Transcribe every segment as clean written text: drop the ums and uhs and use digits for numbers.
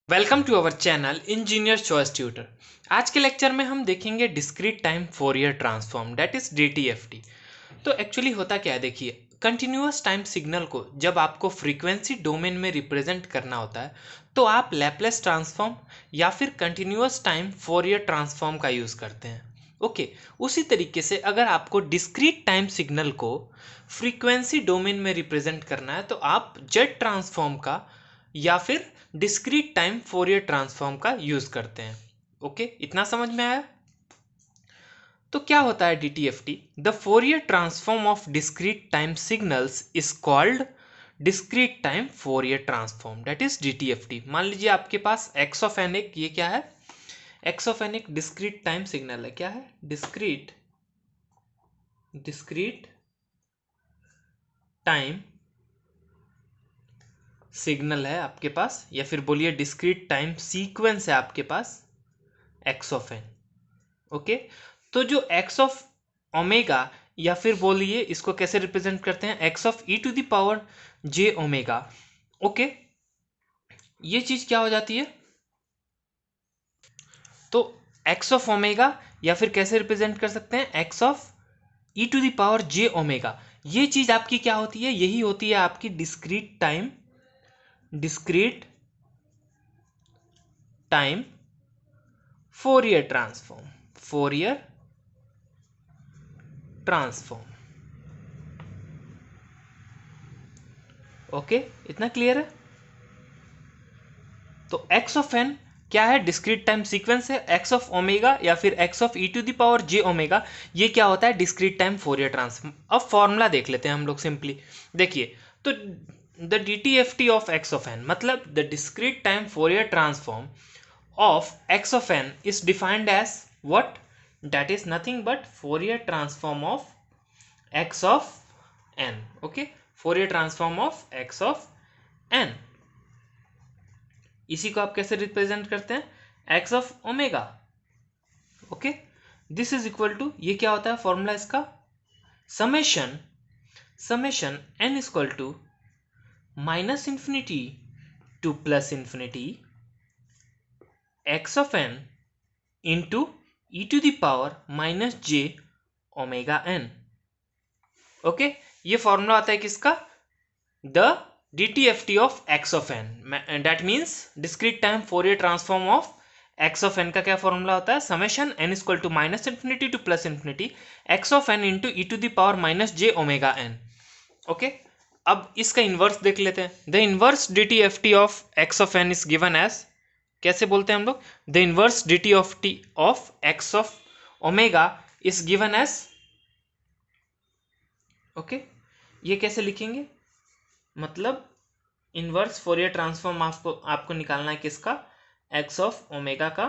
Welcome to our channel engineer choice tutor. आज के lecture में हम देखेंगे discrete time Fourier transform that is DTFT. तो एक्चुअली होता क्या है, देखिए कंटिन्यूअस टाइम सिग्नल को जब आपको फ्रीक्वेंसी डोमेन में रिप्रेजेंट करना होता है तो आप लैपलेस ट्रांसफॉर्म या फिर कंटिन्यूअस टाइम फोरियर ट्रांसफॉर्म का यूज़ करते हैं। ओके उसी तरीके से अगर आपको डिस्क्रीट टाइम सिग्नल को फ्रीक्वेंसी डोमेन में रिप्रेजेंट करना है तो आप जेट ट्रांसफॉर्म का या फिर डिस्क्रीट टाइम फोरियर ट्रांसफॉर्म का यूज करते हैं। ओके इतना समझ में आया। तो क्या होता है DTFT? The Fourier transform of discrete time signals is called discrete time Fourier transform that is DTFT. मान लीजिए आपके पास एक्स ऑफ एन एक, ये क्या है? एक्स ऑफ एन एक डिस्क्रीट टाइम सिग्नल है। क्या है? डिस्क्रीट टाइम सिग्नल है आपके पास, या फिर बोलिए डिस्क्रीट टाइम सीक्वेंस है आपके पास एक्स ऑफ एन। ओके तो जो एक्स ऑफ ओमेगा, या फिर बोलिए इसको कैसे रिप्रेजेंट करते हैं, x of e to the power j omega. Okay ये चीज क्या हो जाती है? तो एक्स ऑफ ओमेगा, या फिर कैसे रिप्रेजेंट कर सकते हैं, x of e to the power j omega. ये चीज आपकी क्या होती है? यही होती है आपकी discrete time Fourier transform. Okay इतना क्लियर है। तो एक्स ऑफ एन क्या है? डिस्क्रीट टाइम सीक्वेंस है। एक्स ऑफ ओमेगा या फिर x of e to the power j omega, ये क्या होता है? Discrete time Fourier transform. अब फॉर्मूला देख लेते हैं हम लोग सिंपली। देखिए तो the DTFT of x of n मतलब the discrete time Fourier transform of x of n is defined as what? That is nothing but Fourier transform of x of n. Okay Fourier transform of x of n. इसी को आप कैसे represent करते हैं? X of omega. Okay this is equal to, ये क्या होता है फॉर्मूला इसका? Summation n is equal to minus infinity to plus infinity x of n into e to the power minus j omega n. Okay ये formula आता है किसका? The DTFT of x of n, that means discrete time Fourier transform of x of n का क्या formula होता है? Summation n equal to minus infinity to plus infinity x of n into e to the power minus j omega n। Okay अब इसका inverse देख लेते हैं। The inverse DTFT of x of n is given as, कैसे बोलते हैं हम लोग? The inverse DTFT of x of omega is given as, okay ये कैसे लिखेंगे? मतलब इनवर्स फोरियर ट्रांसफॉर्म आपको निकालना है किसका? एक्स ऑफ ओमेगा का।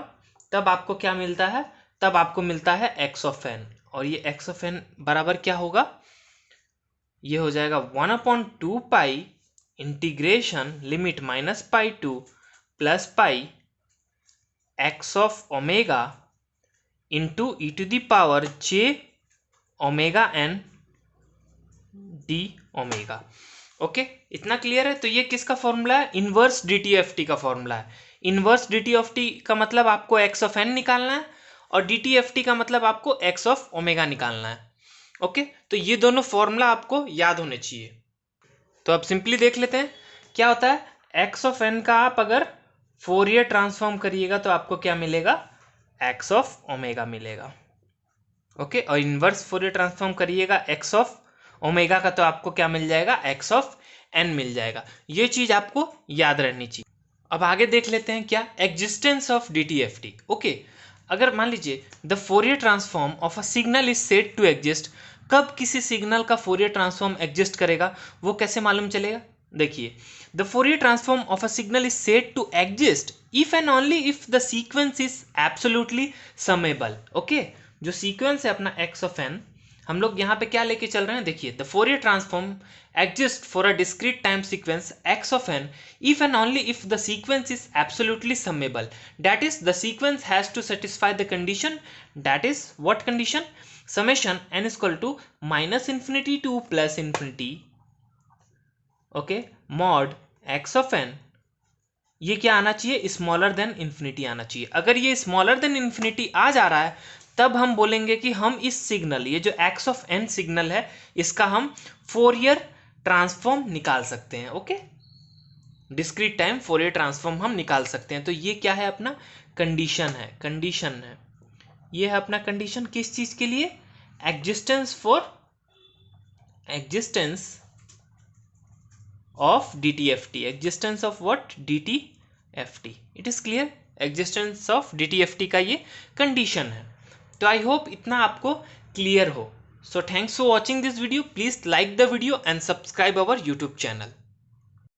तब आपको क्या मिलता है? तब आपको मिलता है एक्स ऑफ एन। और ये एक्स ऑफ एन बराबर क्या होगा? ये हो जाएगा 1/2 pi integration limit minus pi to plus pi x of omega into e to the power j omega n d omega. Okay इतना क्लियर है। तो ये किसका फॉर्मूला है? इनवर्स डीटीएफटी का फॉर्मूला है। इनवर्स डीटीएफटी का मतलब आपको एक्स ऑफ एन निकालना है, और डीटीएफटी का मतलब आपको एक्स ऑफ ओमेगा निकालना है। ओके तो ये दोनों फॉर्मूला आपको याद होने चाहिए। तो अब सिंपली देख लेते हैं क्या होता है। एक्स ऑफ एन का आप अगर फोरियर ट्रांसफॉर्म करिएगा तो आपको क्या मिलेगा? एक्स ऑफ ओमेगा मिलेगा। ओके और इनवर्स फोरियर ट्रांसफॉर्म करिएगा एक्स ऑफ ओमेगा का तो आपको क्या मिल जाएगा? एक्स ऑफ एन मिल जाएगा। ये चीज आपको याद रहनी चाहिए। अब आगे देख लेते हैं क्या? Existence of DTFT. ओके अगर मान लीजिए the Fourier transform of a signal is said to exist, कब किसी सिग्नल का फोरियर ट्रांसफॉर्म एग्जिस्ट करेगा वो कैसे मालूम चलेगा? देखिए the Fourier transform of a signal is said to exist if and only if the sequence is absolutely summable. Okay जो सीक्वेंस है अपना एक्स ऑफ एन, हम लोग यहाँ पे क्या लेके चल रहे हैं? देखिए the Fourier transform exist for a discrete time sequence x of n if and only if the sequence is absolutely summable, that is the sequence has to satisfy the condition, that is what condition? Summation n is equal to minus infinity to plus infinity, okay, mod x of n ये क्या आना चाहिए, smaller than infinity आना चाहिए। अगर ये smaller than infinity आ जा रहा है तब हम बोलेंगे कि हम इस सिग्नल, ये जो x ऑफ n सिग्नल है, इसका हम फोरियर ट्रांसफॉर्म निकाल सकते हैं। Okay, discrete time Fourier transform हम निकाल सकते हैं। तो ये क्या है, अपना कंडीशन है, कंडीशन है, ये है अपना कंडीशन किस चीज के लिए, existence of DTFT, existence of what, DTFT, it is clear, existence of DTFT का ये कंडीशन है। तो आई होप इतना आपको क्लियर हो। So thanks for watching this video, please like the video and subscribe our YouTube channel.